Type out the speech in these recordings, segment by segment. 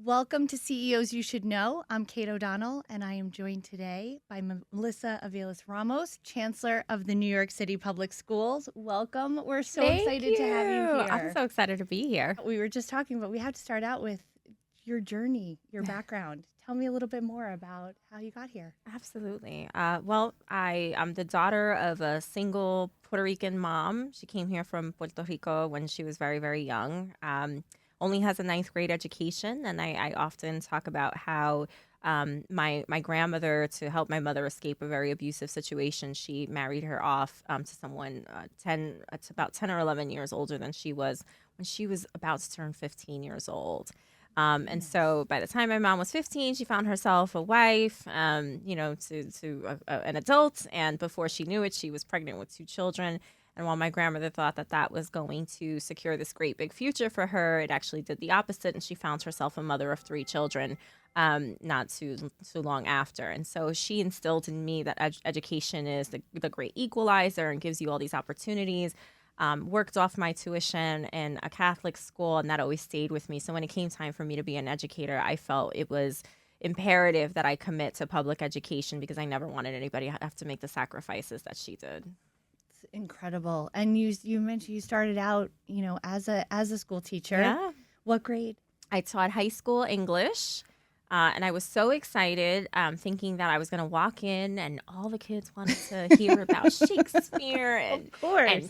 Welcome to CEOs You Should Know. I'm Kate O'Donnell, and I am joined today by Melissa Aviles-Ramos, Chancellor of the New York City Public Schools. Welcome. We're so Thank excited to have you you. here. I'm so excited to be here. We were just talking, but we have to start out with your journey, your background. Tell me a little bit more about how you got here. Absolutely. I'm the daughter of a single Puerto Rican mom. She came here from Puerto Rico when she was very, very young. Only has a ninth grade education, and I often talk about how my grandmother, to help my mother escape a very abusive situation, she married her off to someone it's about 10 or 11 years older than she was when she was about to turn 15 years old. And so by the time my mom was 15, she found herself a wife, to an adult. And before she knew it, she was pregnant with two children. And while my grandmother thought that that was going to secure this great big future for her, it actually did the opposite. And she found herself a mother of three children not too long after. And so she instilled in me that education is the great equalizer and gives you all these opportunities. Worked off my tuition in a Catholic school, and that always stayed with me. So when it came time for me to be an educator, I felt it was imperative that I commit to public education because I never wanted anybody to have to make the sacrifices that she did. It's incredible. And you mentioned you started out, as a school teacher. Yeah. What grade? I taught high school English. And I was so excited, thinking that I was going to walk in and all the kids wanted to hear about Shakespeare and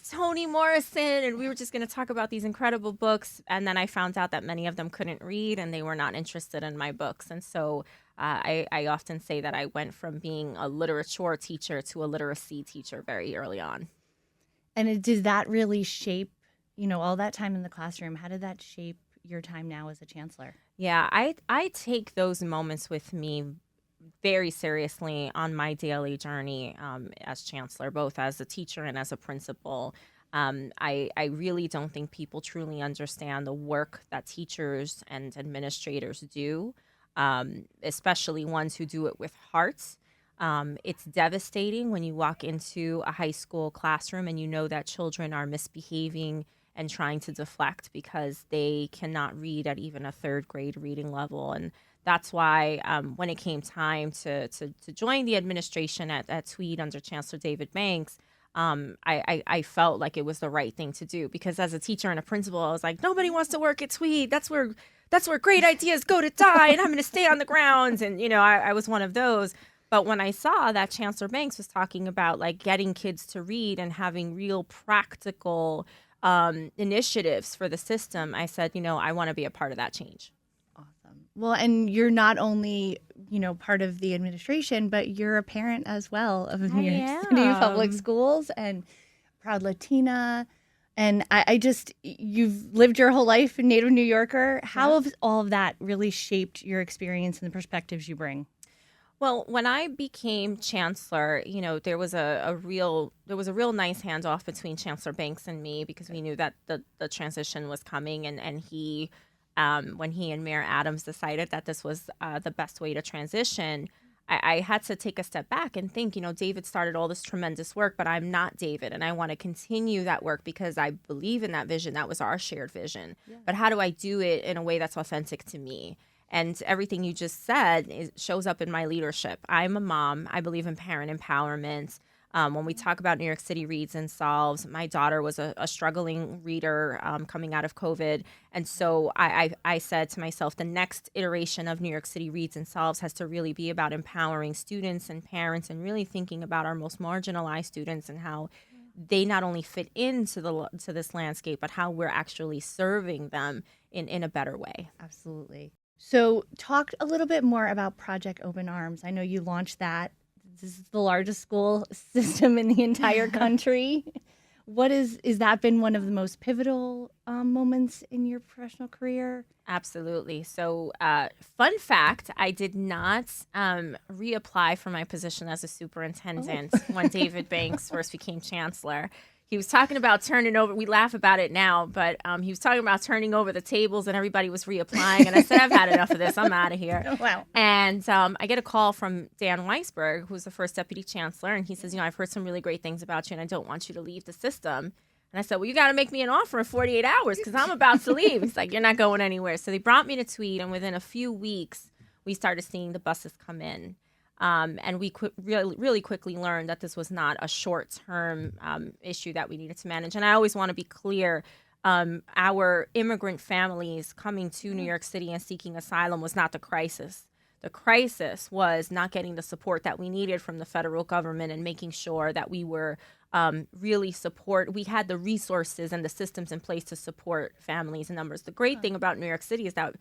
Toni Morrison. And we were just going to talk about these incredible books. And then I found out that many of them couldn't read and they were not interested in my books. And so I often say that I went from being a literature teacher to a literacy teacher very early on. And did that really shape, all that time in the classroom? How did that shape your time now as a chancellor? Yeah, I take those moments with me very seriously on my daily journey as chancellor, both as a teacher and as a principal. I really don't think people truly understand the work that teachers and administrators do, especially ones who do it with hearts. It's devastating when you walk into a high school classroom and you know that children are misbehaving and trying to deflect because they cannot read at even a third grade reading level. And that's why when it came time to join the administration at Tweed under Chancellor David Banks, I felt like it was the right thing to do, because as a teacher and a principal, I was like, nobody wants to work at Tweed. That's where great ideas go to die, and I'm going to stay on the grounds. And, I was one of those. But when I saw that Chancellor Banks was talking about like getting kids to read and having real practical initiatives for the system, I said, I want to be a part of that change. Awesome. Well, and you're not only, part of the administration, but you're a parent as well of New York City Public Schools and proud Latina. And you've lived your whole life a native New Yorker. How have all of that really shaped your experience and the perspectives you bring? Well, when I became chancellor, there was a real nice handoff between Chancellor Banks and me, because we knew that the transition was coming, and he, when he and Mayor Adams decided that this was the best way to transition, I had to take a step back and think, David started all this tremendous work, but I'm not David, and I want to continue that work because I believe in that vision. That was our shared vision. Yeah. But how do I do it in a way that's authentic to me? And everything you just said shows up in my leadership. I'm a mom. I believe in parent empowerment. When we talk about New York City Reads and Solves, my daughter was a struggling reader coming out of COVID. And so I said to myself, the next iteration of New York City Reads and Solves has to really be about empowering students and parents and really thinking about our most marginalized students and how they not only fit into this landscape, but how we're actually serving them in a better way. Absolutely. So talk a little bit more about Project Open Arms. I know you launched that. This is the largest school system in the entire country. Is that been one of the most pivotal moments in your professional career? Absolutely. So fun fact, I did not reapply for my position as a superintendent when David Banks first became chancellor. He was talking about turning over. We laugh about it now, but he was talking about turning over the tables and everybody was reapplying. And I said, I've had enough of this. I'm out of here. Oh, wow. And I get a call from Dan Weisberg, who's the first deputy chancellor. And he says, I've heard some really great things about you and I don't want you to leave the system. And I said, well, you got to make me an offer in 48 hours because I'm about to leave. He's like, you're not going anywhere. So they brought me to Tweed, and within a few weeks, we started seeing the buses come in. And we really quickly learned that this was not a short-term issue that we needed to manage. And I always want to be clear, our immigrant families coming to New York City and seeking asylum was not the crisis. The crisis was not getting the support that we needed from the federal government and making sure that we were we had the resources and the systems in place to support families and numbers. The great thing about New York City is that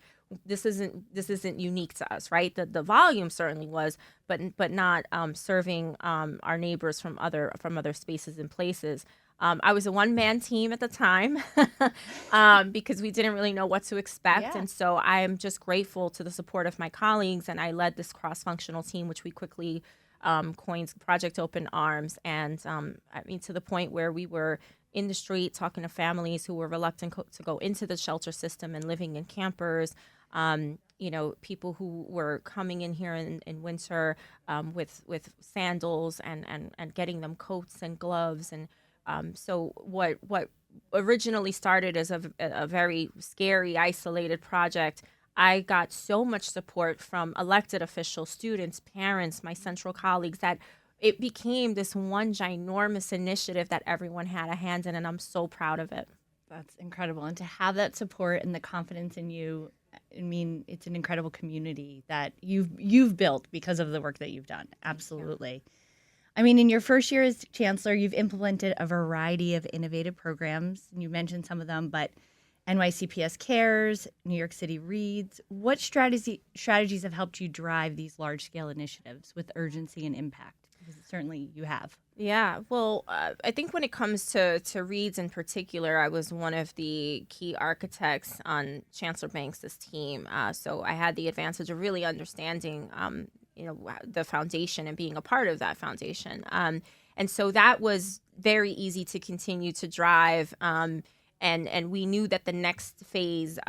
this isn't unique to us, right? The volume certainly was, but not serving our neighbors from other spaces and places. I was a one-man team at the time because we didn't really know what to expect. And so I am just grateful to the support of my colleagues. And I led this cross-functional team, which we quickly coined Project Open Arms. And to the point where we were in the street talking to families who were reluctant to go into the shelter system and living in campers. People who were coming in here in winter with sandals and getting them coats and gloves. And so what originally started as a very scary, isolated project, I got so much support from elected officials, students, parents, my central colleagues, that it became this one ginormous initiative that everyone had a hand in, and I'm so proud of it. That's incredible. And to have that support and the confidence in you, I mean, it's an incredible community that you've built because of the work that you've done. Absolutely. I mean, in your first year as chancellor, you've implemented a variety of innovative programs. And you mentioned some of them, but NYCPS Cares, New York City Reads. What strategies have helped you drive these large-scale initiatives with urgency and impact? Because certainly you have. Yeah, well, I think when it comes to Reads in particular, I was one of the key architects on Chancellor Banks' team. So I had the advantage of really understanding the foundation and being a part of that foundation. And so that was very easy to continue to drive. And we knew that the next phase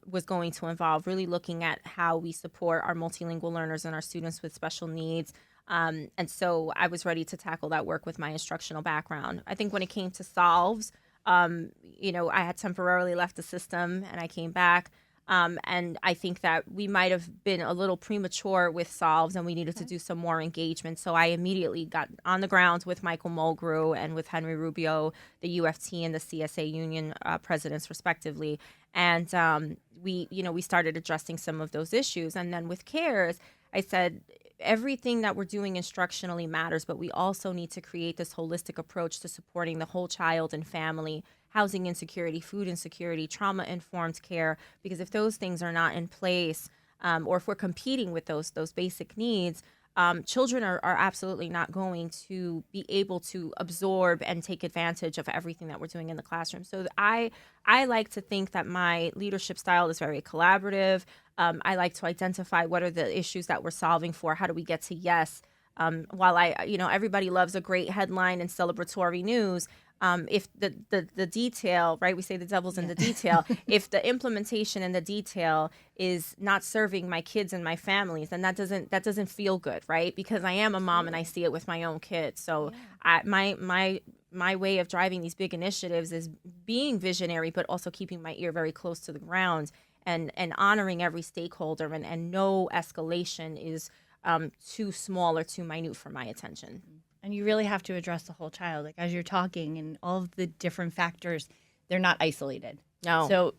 was going to involve really looking at how we support our multilingual learners and our students with special needs. And so I was ready to tackle that work with my instructional background. I think when it came to Solves, I had temporarily left the system and I came back. And I think that we might have been a little premature with Solves and we needed to do some more engagement. So I immediately got on the ground with Michael Mulgrew and with Henry Rubio, the UFT and the CSA union presidents respectively. And we started addressing some of those issues. And then with CARES, I said, everything that we're doing instructionally matters, but we also need to create this holistic approach to supporting the whole child and family, housing insecurity, food insecurity, trauma-informed care, because if those things are not in place, or if we're competing with those basic needs, children are absolutely not going to be able to absorb and take advantage of everything that we're doing in the classroom. So I like to think that my leadership style is very collaborative. I like to identify what are the issues that we're solving for. How do we get to yes? While everybody loves a great headline and celebratory news, if the detail, right, we say the devil's in the detail, if the implementation and the detail is not serving my kids and my families, then that doesn't feel good, right? Because I am a mom and I see it with my own kids. So my way of driving these big initiatives is being visionary, but also keeping my ear very close to the ground and honoring every stakeholder, and no escalation is too small or too minute for my attention. And you really have to address the whole child. Like as you're talking and all of the different factors, they're not isolated. No. So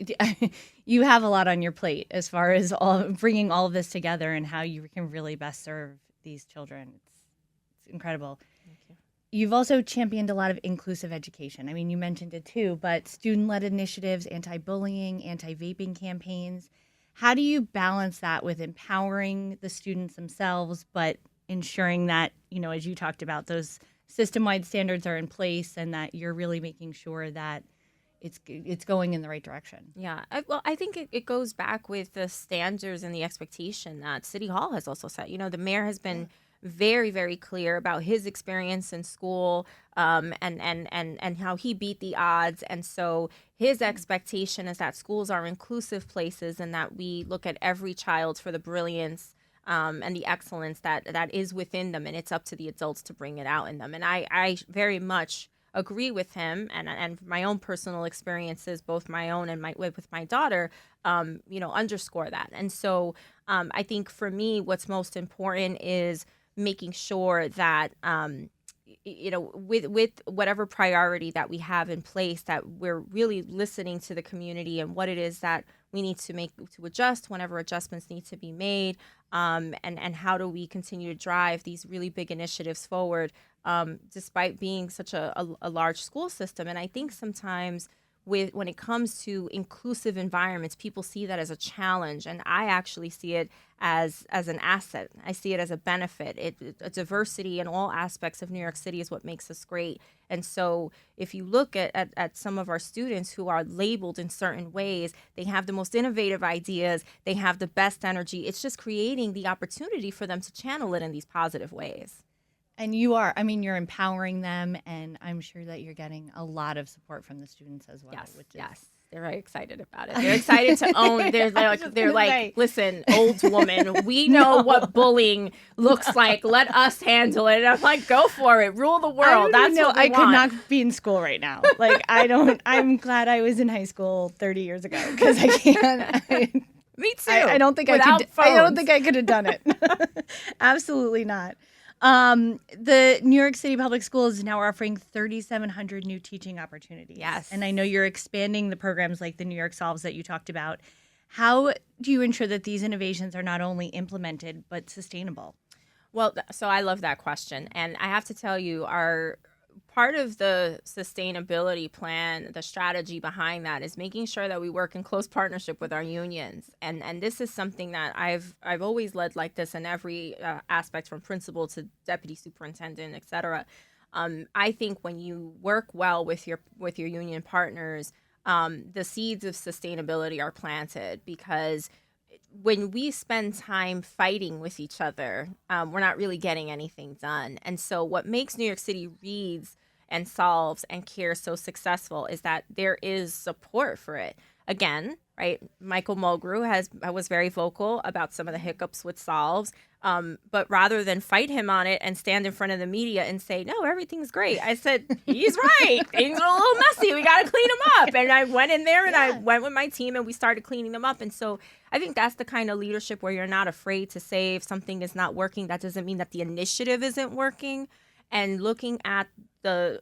you have a lot on your plate as far as bringing all of this together and how you can really best serve these children. It's incredible. Thank you. You've also championed a lot of inclusive education. I mean, you mentioned it too, but student-led initiatives, anti-bullying, anti-vaping campaigns. How do you balance that with empowering the students themselves, but ensuring that, as you talked about, those system-wide standards are in place and that you're really making sure that it's going in the right direction? Yeah. I think it goes back with the standards and the expectation that City Hall has also set. The mayor has been very, very clear about his experience in school and how he beat the odds. And so his expectation is that schools are inclusive places and that we look at every child for the brilliance and the excellence that is within them, and it's up to the adults to bring it out in them. And I very much agree with him, and my own personal experiences, both my own and with my daughter, underscore that. And so I think for me, what's most important is making sure that with whatever priority that we have in place, that we're really listening to the community and what it is that we need to make to adjust whenever adjustments need to be made, and how do we continue to drive these really big initiatives forward, despite being such a large school system. And I think sometimes when it comes to inclusive environments, people see that as a challenge, and I actually see it as an asset. I see it as a benefit. A diversity in all aspects of New York City is what makes us great. And so if you look at some of our students who are labeled in certain ways, they have the most innovative ideas, they have the best energy. It's just creating the opportunity for them to channel it in these positive ways. And you're empowering them, and I'm sure that you're getting a lot of support from the students as well. Yes. They're very excited about it. They're excited to own. They're like, listen, old woman, we know what bullying looks like. Let us handle it. And I'm like, go for it. Rule the world. That's what we want. Could not be in school right now. Like, I'm glad I was in high school 30 years ago, because I can't. Me too. I don't think I could. I don't think I could have done it. Absolutely not. The New York City Public Schools is now offering 3,700 new teaching opportunities. Yes. And I know you're expanding the programs like the New York Solves that you talked about. How do you ensure that these innovations are not only implemented, but sustainable? Well, so I love that question. And I have to tell you, part of the sustainability plan, the strategy behind that, is making sure that we work in close partnership with our unions. And this is something that I've always led like this in every aspect, from principal to deputy superintendent, et cetera. I think when you work well with your union partners, the seeds of sustainability are planted, because when we spend time fighting with each other, we're not really getting anything done. And so what makes New York City Reads and Solves and Cares so successful is that there is support for it. Again, right, Michael Mulgrew was very vocal about some of the hiccups with Solves, but rather than fight him on it and stand in front of the media and say, no, everything's great, I said, he's right. Things are a little messy. We got to clean them up. And I went in there and I went with my team and we started cleaning them up. And so I think that's the kind of leadership where you're not afraid to say if something is not working. That doesn't mean that the initiative isn't working. And looking at the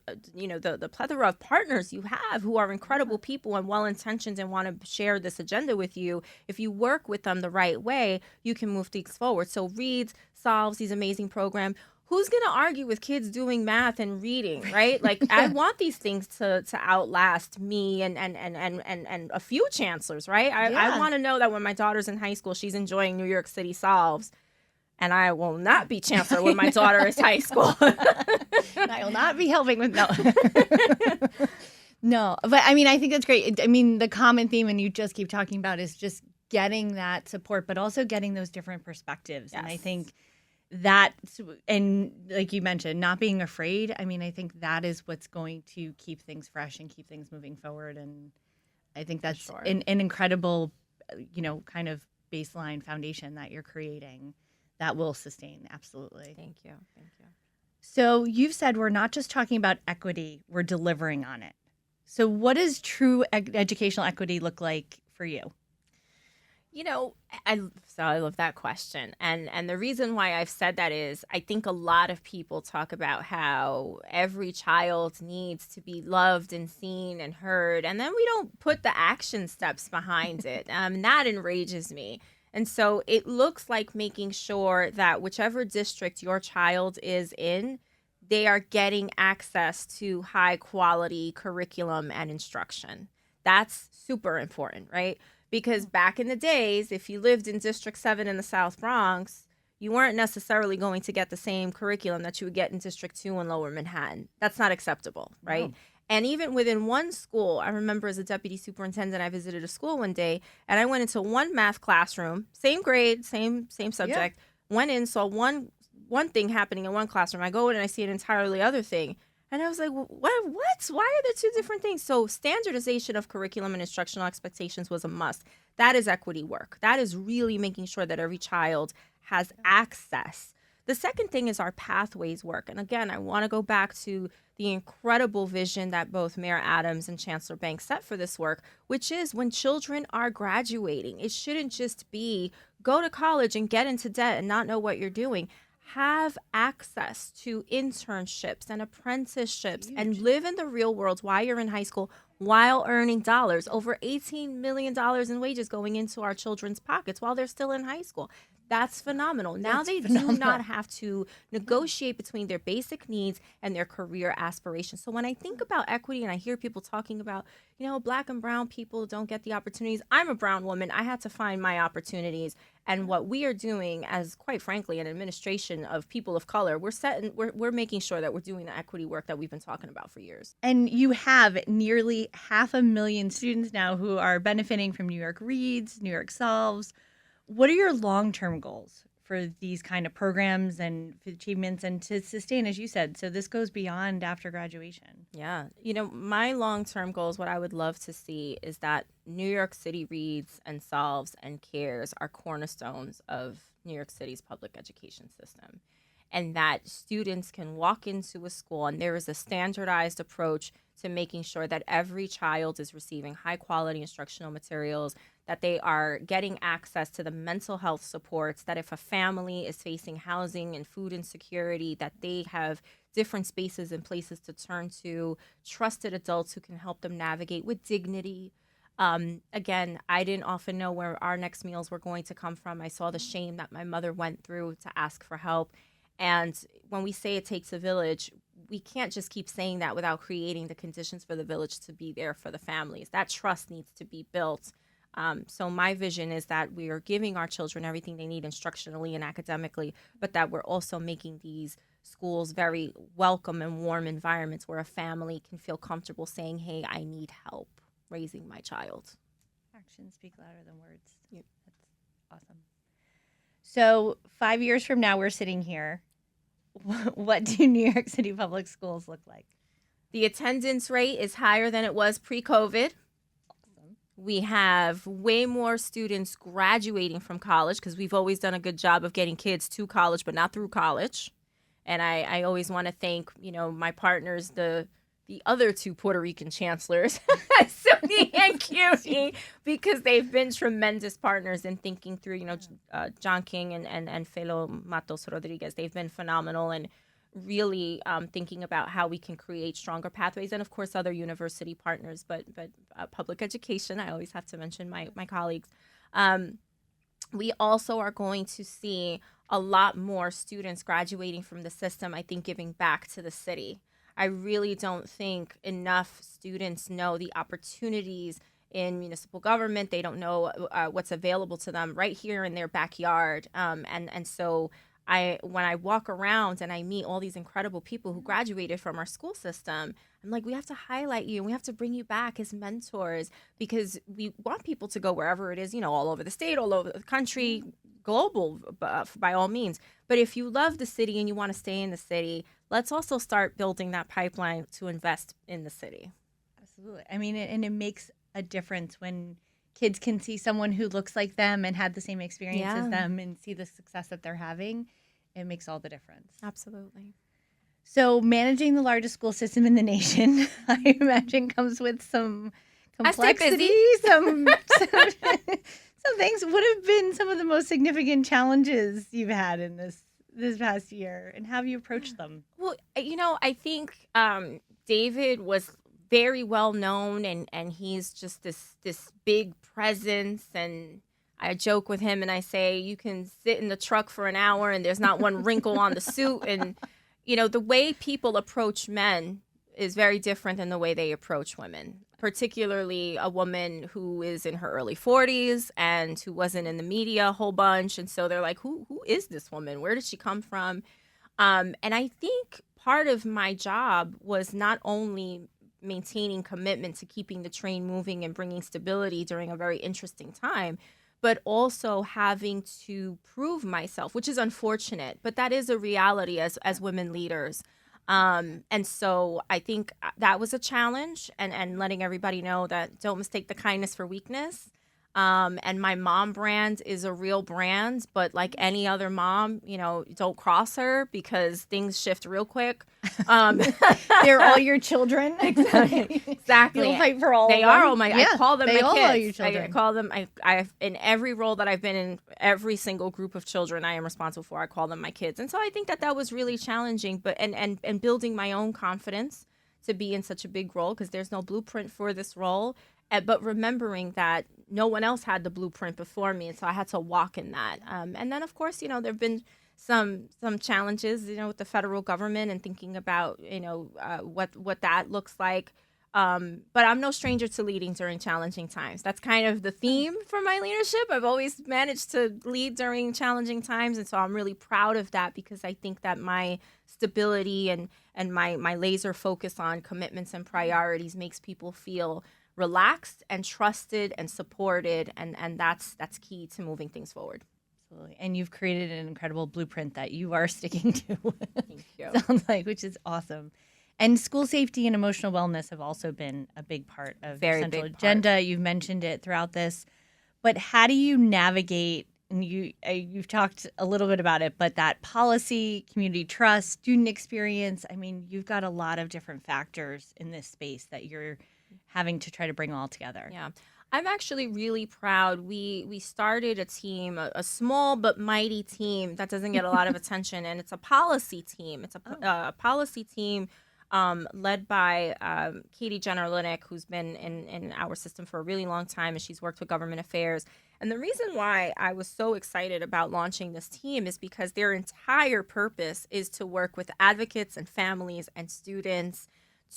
plethora of partners you have who are incredible people and well-intentioned and want to share this agenda with you, if you work with them the right way, you can move things forward. So Reads, Solves, these amazing programs. Who's going to argue with kids doing math and reading, right? Like, I want these things to outlast me and a few chancellors, right? I want to know that when my daughter's in high school, she's enjoying New York City Solves. And I will not be chancellor when my daughter is high school. I will not be helping with No, but I mean, I think that's great. I mean, the common theme, and you just keep talking about, is just getting that support, but also getting those different perspectives. Yes. And I think that, and like you mentioned, not being afraid. I mean, I think that is what's going to keep things fresh and keep things moving forward. And I think that's an incredible, kind of baseline foundation that you're creating that will sustain. Absolutely. Thank you. So you've said we're not just talking about equity, we're delivering on it. So what does true educational equity look like for you? I love that question. And the reason why I've said that is I think a lot of people talk about how every child needs to be loved and seen and heard, and then we don't put the action steps behind it. That enrages me. And so it looks like making sure that whichever district your child is in, they are getting access to high quality curriculum and instruction. That's super important, right? Because back in the days, if you lived in District 7 in the South Bronx, you weren't necessarily going to get the same curriculum that you would get in District 2 in Lower Manhattan. That's not acceptable, right? No. And even within one school, I remember as a deputy superintendent, I visited a school one day, and I went into one math classroom, same grade, same subject, went in, saw one thing happening in one classroom. I go in and I see an entirely other thing. And I was like, what? Why are there two different things? So standardization of curriculum and instructional expectations was a must. That is equity work. That is really making sure that every child has access. The second thing is our pathways work. And again, I want to go back to the incredible vision that both Mayor Adams and Chancellor Banks set for this work, which is when children are graduating, it shouldn't just be go to college and get into debt and not know what you're doing. Have access to internships and apprenticeships and live in the real world while you're in high school, while earning dollars. Over $18 million in wages going into our children's pockets while they're still in high school. That's phenomenal. Now they do not have to negotiate between their basic needs and their career aspirations. So when I think about equity and I hear people talking about, Black and brown people don't get the opportunities. I'm a brown woman. I had to find my opportunities. And what we are doing as, quite frankly, an administration of people of color, we're making sure that we're doing the equity work that we've been talking about for years. And you have nearly 500,000 students now who are benefiting from New York Reads, New York Solves. What are your long-term goals for these kind of programs and achievements and to sustain, as you said? So this goes beyond after graduation. Yeah. My long-term goals, what I would love to see is that New York City Reads and Solves and Cares are cornerstones of New York City's public education system. And that students can walk into a school and there is a standardized approach to making sure that every child is receiving high quality instructional materials, that they are getting access to the mental health supports, that if a family is facing housing and food insecurity, that they have different spaces and places to turn to, trusted adults who can help them navigate with dignity. Again, I didn't often know where our next meals were going to come from. I saw the shame that my mother went through to ask for help. And when we say it takes a village, we can't just keep saying that without creating the conditions for the village to be there for the families. That trust needs to be built. So my vision is that we are giving our children everything they need instructionally and academically, but that we're also making these schools very welcome and warm environments where a family can feel comfortable saying, hey, I need help raising my child. Actions speak louder than words. Yep. That's awesome. So 5 years from now, we're sitting here. What do New York City public schools look like? The attendance rate is higher than it was pre-COVID. Awesome. We have way more students graduating from college because we've always done a good job of getting kids to college, but not through college. And I always want to thank, my partners, the other two Puerto Rican chancellors, Suni and Cutie, because they've been tremendous partners in thinking through, John King and Felo Matos Rodriguez. They've been phenomenal and really thinking about how we can create stronger pathways. And, of course, other university partners, but public education, I always have to mention my colleagues. We also are going to see a lot more students graduating from the system, I think, giving back to the city. I really don't think enough students know the opportunities in municipal government. They don't know what's available to them right here in their backyard. And so when I walk around and I meet all these incredible people who graduated from our school system, I'm like, we have to highlight you and we have to bring you back as mentors because we want people to go wherever it is, all over the state, all over the country, global by all means. But if you love the city and you want to stay in the city, let's also start building that pipeline to invest in the city. Absolutely. I mean, and it makes a difference when kids can see someone who looks like them and had the same experience as them and see the success that they're having. It makes all the difference. Absolutely. So managing the largest school system in the nation, I imagine, comes with some complexity, some things. What have been some of the most significant challenges you've had in this past year, and how have you approached them? Well, I think David was very well known, and he's just this big presence. And I joke with him and I say, you can sit in the truck for an hour and there's not one wrinkle on the suit. And, the way people approach men is very different than the way they approach women, particularly a woman who is in her early 40s and who wasn't in the media a whole bunch. And so they're like, who is this woman? Where did she come from? And I think part of my job was not only maintaining commitment to keeping the train moving and bringing stability during a very interesting time, but also having to prove myself, which is unfortunate, but that is a reality as women leaders. And so I think that was a challenge, and letting everybody know that don't mistake the kindness for weakness. And my mom brand is a real brand, but like any other mom, don't cross her because things shift real quick. They're all your children. Exactly. You'll fight for all they of them. are all my, I call them they my all kids. Are your children. I call them, I've in every role that I've been in, every single group of children I am responsible for, I call them my kids. And so I think that was really challenging, but, and building my own confidence to be in such a big role, because there's no blueprint for this role. But remembering that no one else had the blueprint before me, and so I had to walk in that. And then, of course, there have been some challenges, with the federal government and thinking about, what that looks like. But I'm no stranger to leading during challenging times. That's kind of the theme for my leadership. I've always managed to lead during challenging times, and so I'm really proud of that, because I think that my stability and my laser focus on commitments and priorities makes people feel relaxed and trusted and supported, and that's key to moving things forward. Absolutely. And you've created an incredible blueprint that you are sticking to. Thank you. Sounds like, which is awesome. And school safety and emotional wellness have also been a big part of the central agenda. You've mentioned it throughout this, but how do you navigate? And you've talked a little bit about it, but that policy, community trust, student experience. I mean, you've got a lot of different factors in this space that you're having to try to bring all together. Yeah. I'm actually really proud. We started a team, a small but mighty team that doesn't get a lot of attention, and it's a policy team. It's a policy team led by Katie Jenner-Linick, who's been in our system for a really long time, and she's worked with government affairs. And the reason why I was so excited about launching this team is because their entire purpose is to work with advocates and families and students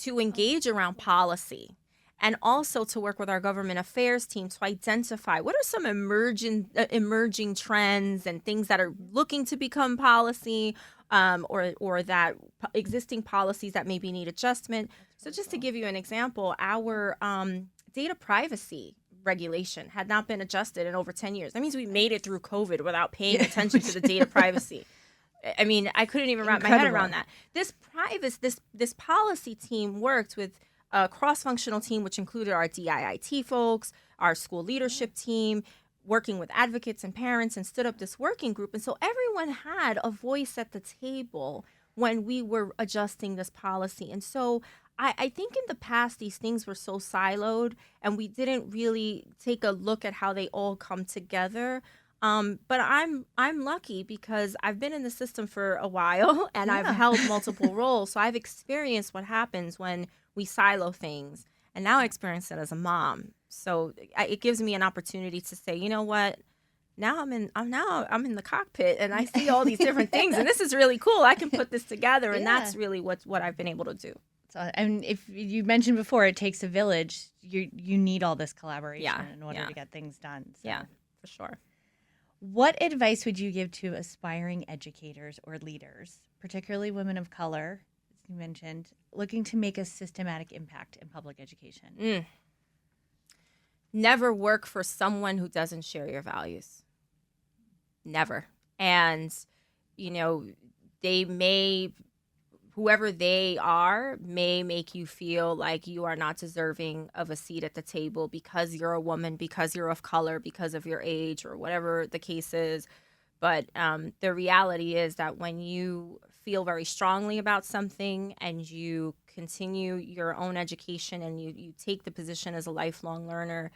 to engage around policy, and also to work with our government affairs team to identify what are some emerging trends and things that are looking to become policy, or that existing policies that maybe need adjustment. So just to give you an example, our data privacy regulation had not been adjusted in over 10 years. That means we made it through COVID without paying attention to the data privacy. I mean, I couldn't even wrap my head around that. This policy team worked with a cross-functional team, which included our DIIT folks, our school leadership team, working with advocates and parents, and stood up this working group. And so everyone had a voice at the table when we were adjusting this policy. And so I think in the past, these things were so siloed, and we didn't really take a look at how they all come together. But I'm lucky because I've been in the system for a while, and I've held multiple roles. So I've experienced what happens when we silo things, and now I experience it as a mom. So it gives me an opportunity to say, you know what? Now I'm in the cockpit, and I see all these different things, and this is really cool. I can put this together, and that's really what I've been able to do. So, and if you mentioned before, it takes a village. You need all this collaboration in order to get things done. So. Yeah, for sure. What advice would you give to aspiring educators or leaders, particularly women of color, as you mentioned, looking to make a systematic impact in public education? Never work for someone who doesn't share your values. Never. And, whoever they are may make you feel like you are not deserving of a seat at the table because you're a woman, because you're of color, because of your age, or whatever the case is. But the reality is that when you feel very strongly about something and you continue your own education and you take the position as a lifelong learner,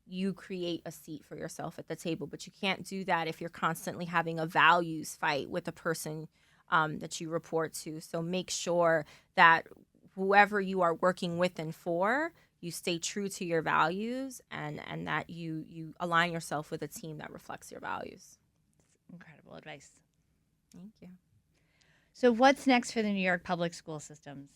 you create a seat for yourself at the table. But you can't do that if you're constantly having a values fight with the person that you report to. So make sure that whoever you are working with and for, you stay true to your values, and that you align yourself with a team that reflects your values. Incredible advice. Thank you. So what's next for the New York public school systems?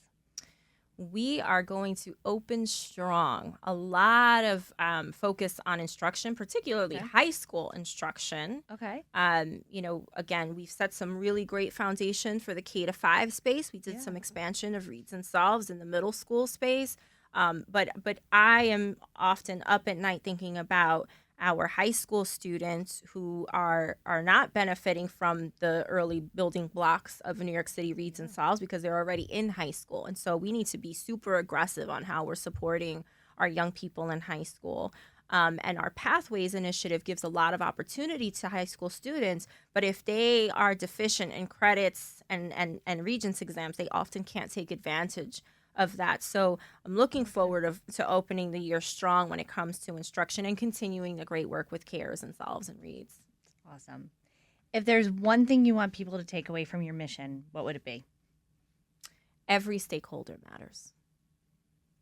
We are going to open strong. A lot of focus on instruction, particularly high school instruction. Okay. Again, we've set some really great foundation for the K-5 space. We did some expansion of reads and solves in the middle school space. But I am often up at night thinking about our high school students who are not benefiting from the early building blocks of New York City reads and solves because they're already in high school. And so we need to be super aggressive on how we're supporting our young people in high school. And our Pathways initiative gives a lot of opportunity to high school students. But if they are deficient in credits and Regents exams, they often can't take advantage of that. So I'm looking forward to opening the year strong when it comes to instruction and continuing the great work with CARES and Solves and Reads. Awesome. If there's one thing you want people to take away from your mission, what would it be? Every stakeholder matters.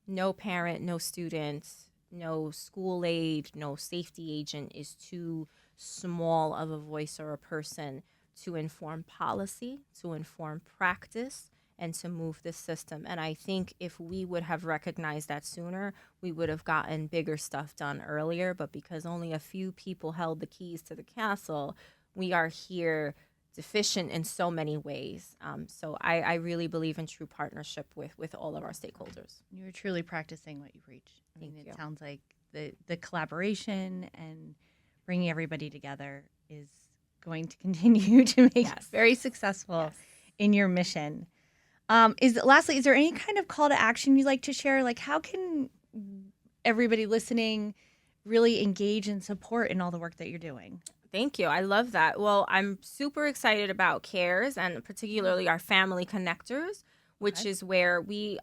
No parent, no student, no school aide, no safety agent is too small of a voice or a person to inform policy, to inform practice, and to move this system. And I think if we would have recognized that sooner, we would have gotten bigger stuff done earlier. But because only a few people held the keys to the castle, we are here deficient in so many ways. So I really believe in true partnership with all of our stakeholders. You're truly practicing what you preach. I mean, Thank you. It sounds like the collaboration and bringing everybody together is going to continue to make Yes. it very successful Yes. in your mission. Lastly, is there any kind of call to action you'd like to share? Like, how can everybody listening really engage and support in all the work that you're doing? Thank you. I love that. Well, I'm super excited about CARES and particularly our Family Connectors, which is where we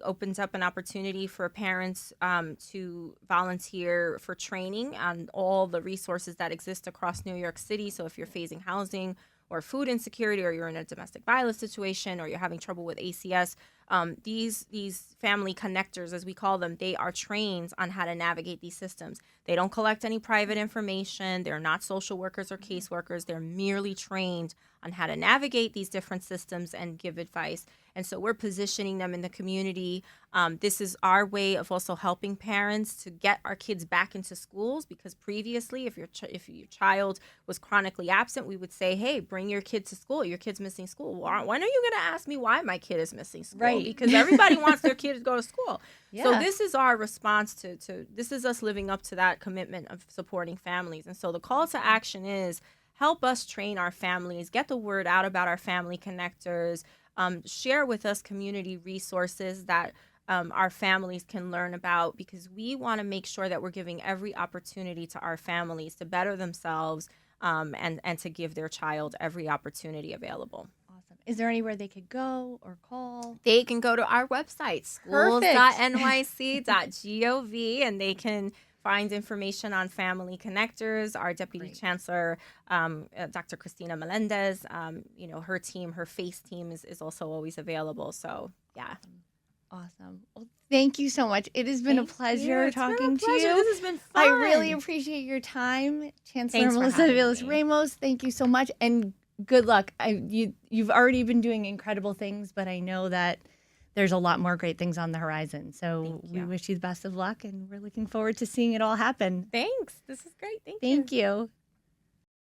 opened up an opportunity for parents to volunteer for training on all the resources that exist across New York City. So if you're facing housing or food insecurity, or you're in a domestic violence situation, or you're having trouble with ACS, these family connectors, as we call them, they are trained on how to navigate these systems. They don't collect any private information. They're not social workers or caseworkers. They're merely trained on how to navigate these different systems and give advice. And so we're positioning them in the community. This is our way of also helping parents to get our kids back into schools, because previously, if your child was chronically absent, we would say, hey, bring your kid to school. Your kid's missing school. When are you going to ask me why my kid is missing school? Right. Because everybody wants their kid to go to school. Yeah. So this is our response to this is us living up to that commitment of supporting families. And so the call to action is help us train our families, get the word out about our Family Connectors, share with us community resources that our families can learn about, because we want to make sure that we're giving every opportunity to our families to better themselves and to give their child every opportunity available. Awesome. Is there anywhere they could go or call? They can go to our website, schools.nyc.gov, and they can find information on Family Connectors. Our Deputy Chancellor, Dr. Cristina Melendez, her team, her FACE team is also always available. So, yeah. Awesome. Well, thank you so much. It has been a pleasure talking to you. This has been fun. I really appreciate your time. Chancellor Melissa Aviles-Ramos, thank you so much. And good luck. You've already been doing incredible things, but I know that there's a lot more great things on the horizon. So we wish you the best of luck, and we're looking forward to seeing it all happen. Thanks. This is great. Thank you. Thank you.